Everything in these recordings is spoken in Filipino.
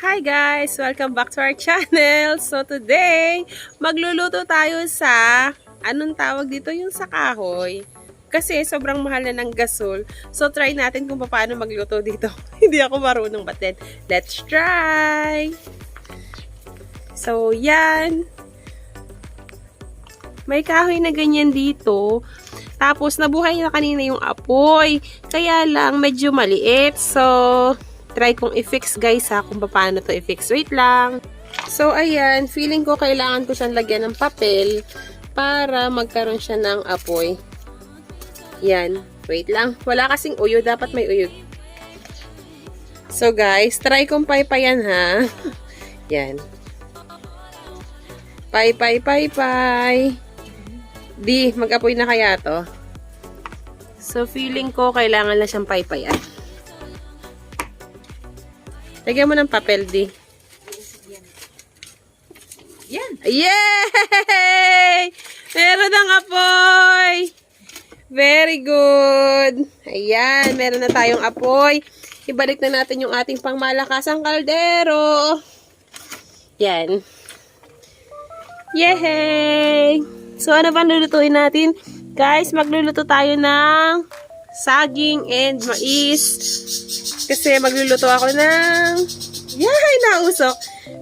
Hi guys! Welcome back to our channel. So today, magluluto tayo sa, anong tawag dito, yung sa kahoy. Kasi sobrang mahal na ng gasol. So try natin kung paano magluto dito. Hindi ako marunong, but then, let's try! So yan. May kahoy na ganyan dito. Tapos nabuhay na kanina yung apoy. Kaya lang medyo maliit. So try kong i-fix guys ha, kung paano to i-fix. Wait lang. So, ayan. Feeling ko kailangan ko siyang lagyan ng papel para magkaroon siya ng apoy. Yan. Wait lang. Wala kasing uyo. Dapat may uyo. So, guys, try kong paypayan ha. Yan. Pay. Di, mag-apoy na kaya to. So, feeling ko kailangan na siyang paypayan. Lagyan mo ng papel, di. Yan. Yay! Meron ng apoy! Very good! Ayan, meron na tayong apoy. Ibalik na natin yung ating pangmalakasang kaldero. Yan. Yay! So, ano ba lulutuin natin? Guys, magluluto tayo ng saging and mais. Kasi magluluto ako ng... Yay! Nausok!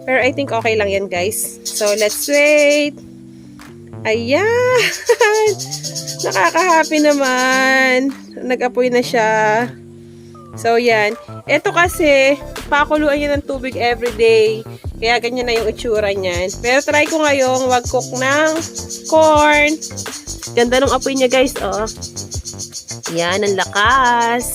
Pero I think okay lang yan, guys. So, let's wait. Ayan! Nakaka-happy naman. Nag-apoy na siya. So, yan. Ito kasi, pakuluan niya ng tubig everyday. Kaya ganyan na yung itsura niyan. Pero try ko ngayong wag-cook ng corn. Ganda ng apoy niya, guys, oh. Yan, ang lakas.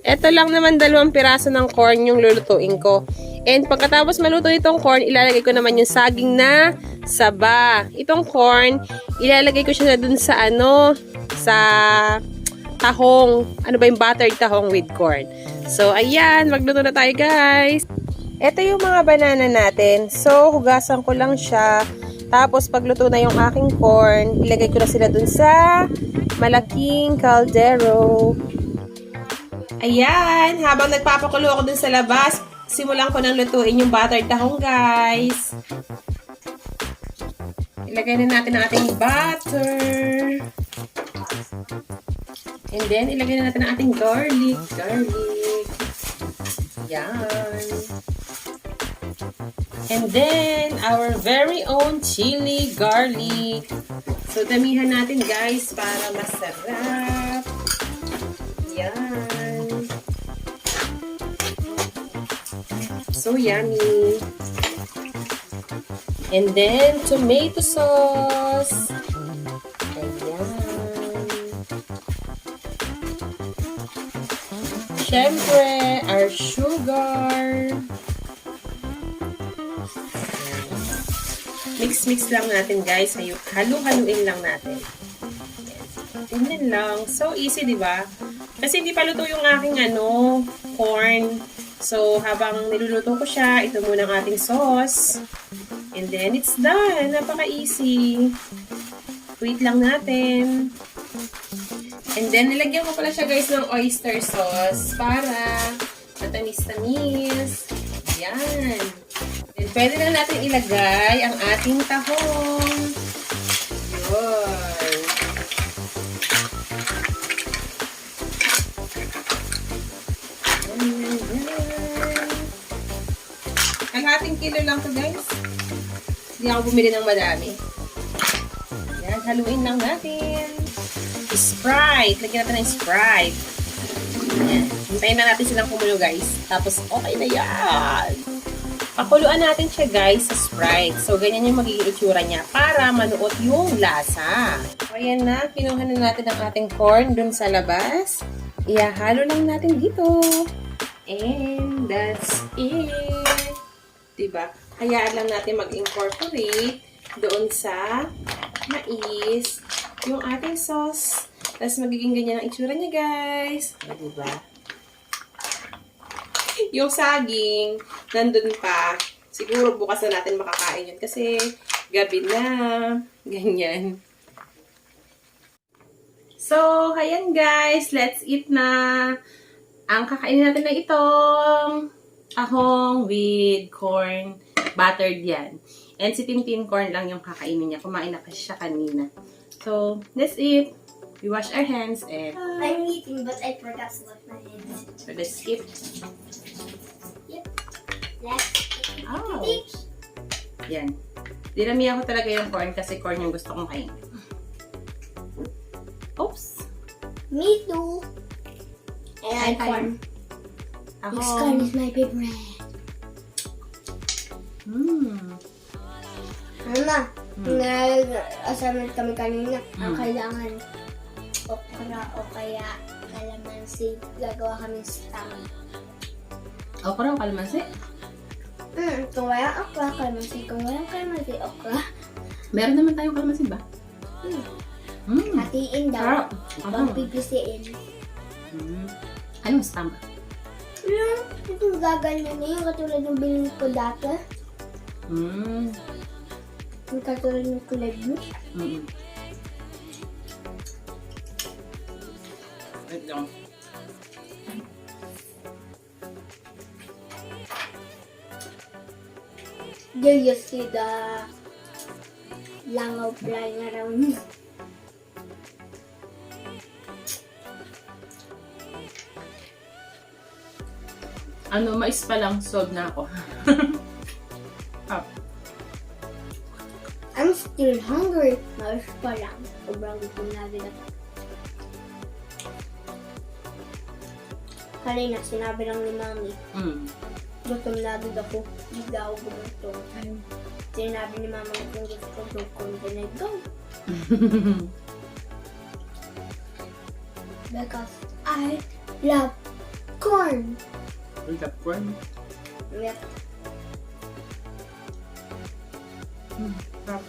Ito lang naman 2 piraso ng corn yung lulutuin ko. And pagkatapos maluto itong corn, ilalagay ko naman yung saging na saba. Itong corn, ilalagay ko siya dun sa sa tahong. Ano ba yung buttered tahong with corn. So, ayan, magluto na tayo, guys. Ito yung mga banana natin. So, hugasan ko lang siya. Tapos, pagluto na yung aking corn, ilagay ko na sila dun sa malaking kaldero. Ayan, habang nagpapakulo ako dun sa labas, simulan ko nang lutuin yung buttered tahong, guys. Ilagay na natin ang ating butter. And then, ilagay na natin ang ating garlic. Yan. And then, our very own chili garlic. So, damihan natin, guys, para masarap. Yan. So yummy. And then, tomato sauce. Ayan. Siyempre, our sugar. Mix lang natin, guys. Halu-haluin lang natin. Ganyan lang. So easy, di ba? Kasi hindi pa luto yung aking corn. So, habang niluluto ko siya, ito muna ang ating sauce. And then, it's done. Napaka-easy. Wait lang natin. And then, nilagyan ko pala siya, guys, ng oyster sauce para matamis-tamis. Yan. Then, pwede na natin ilagay ang ating tahong. Yun. Kalahating kilo lang to, guys. Hindi ako bumili ng madami. Yan, haluin lang natin. Sprite. Lagyan natin ng Sprite. Yan. Hintayin na natin silang kumulo, guys. Tapos, okay na yan. Pakuluan natin siya, guys, sa Sprite. So, ganyan yung magiging itsura niya para manuot yung lasa. So, ayan na. Kinuha na natin ang ating corn dun sa labas. Ihahalo lang natin dito. And that's it. Diba? Hayaan lang natin mag-incorporate doon sa mais yung ating sauce. Tapos magiging ganyan ang itsura niya, guys. O, diba? Yung saging, nandun pa. Siguro bukas na natin makakain yun kasi gabi na. Ganyan. So, ayan guys. Let's eat na. Ang kakainin natin na itong Tahong with corn. Buttered yan. And si Tintin corn lang yung kakainin niya. Kumain na kasi siya kanina. So, that's it. We wash our hands and I'm eating, but I forgot to wash my hands. so let's skip. Yep. Let's Ouch! Yan. Dinamihan ko talaga yung corn kasi corn yung gusto kong kainin. Oops! Me too. And Kain tayo. corn. This corn is my favorite. Mama, nag-assignment kami kanina. Ang kailangan okra o kaya kalamansi. Gagawa kami stamp. Okra o kalamansi? Kung walang okra, kalamansi. Kung walang kalamansi, okra. Meron naman tayong kalamansi ba? Hatiin daw. Sarap. Huwag pipisiin. Anong stamp? Yung gaganyan na yung katulad ng bilhin ko dati. Yung katulad ng kulay blue. Wait lang. Do you see the langaw flying around? Ano, mais pa lang, solve na ako. I'm still hungry. Mais pa lang. Sobrang gutom na din ako. Kanina, sinabi lang ni Mami, gutom na din ako. Hindi daw ako gutom. Sinabi ni Mama kung gusto ko gutom, then I go. Because I love corn. Uy, that corn. Yep. Sarap.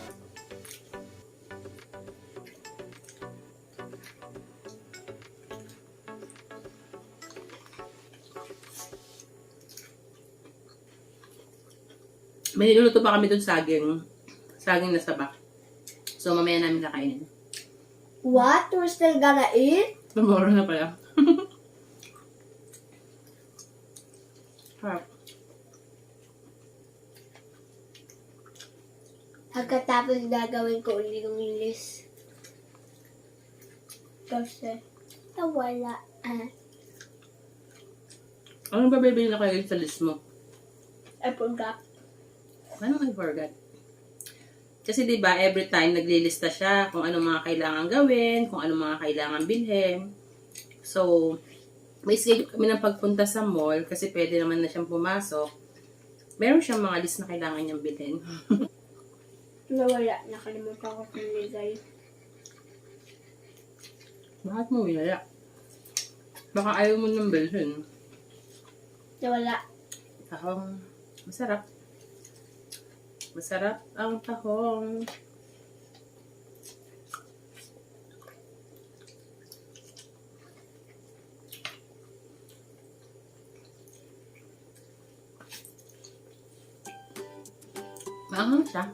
May niluluto pa kami dun saging. Saging na sabak. So, mamaya namin kakainin. What? We're still gonna eat? Tomorrow na pala. Sarap. Pagkatapos gagawin ko ulit yung list. Kasi, nawala. Anong babibili na kayo sa list mo? I forgot. Anong I forgot? Kasi diba, every time naglilista siya kung anong mga kailangan gawin, kung anong mga kailangan bilhin. So, may schedule kami ng pagpunta sa mall kasi pwede naman na siyang pumasok. Meron siyang mga list na kailangan niyang bilhin. Nawala. Nakalimutan ko kung nilagay. Bakit mo winala? Baka ayaw mo nang bilhin. Nawala. Tahong masarap. Masarap ang tahong. Maanghang siya.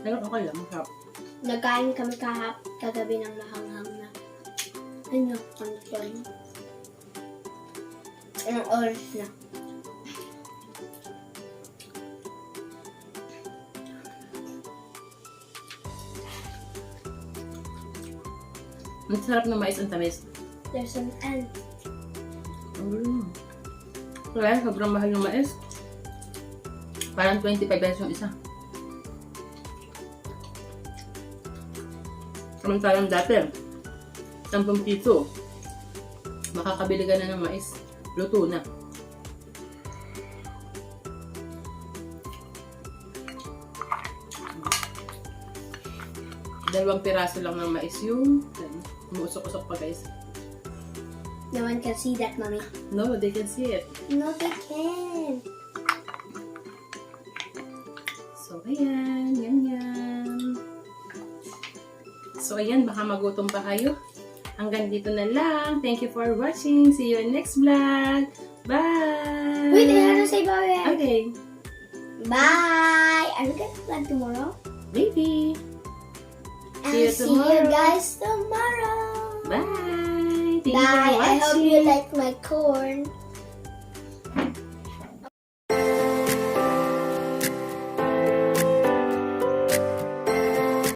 Pero okay lang, masarap. Nagkain kami kagabi ng mahanghang na. Ano? Kanton. Anong oras na? Ang sarap ng mais ang tamis. There's an ant. Kaya sobrang mahal ng mais. Parang 25 pesos yung isa. Samantalang dati, 10 piso. Makakabili ka na ng mais. Luto na. Dalawang piraso lang ng mais yung umuusok-usok pa guys. No one can see that, Mommy. No, they can see it. No, they can't. So, ayan. Yan. So, ayan. Baka magutom pa kayo. Hanggang dito na lang. Thank you for watching. See you in next vlog. Bye! Wait, I have to say bye. Okay. Bye. Are we gonna vlog tomorrow? Maybe. And See you see you tomorrow. guys tomorrow. Bye! Thank you for Bye. I hope watching. you like my corn.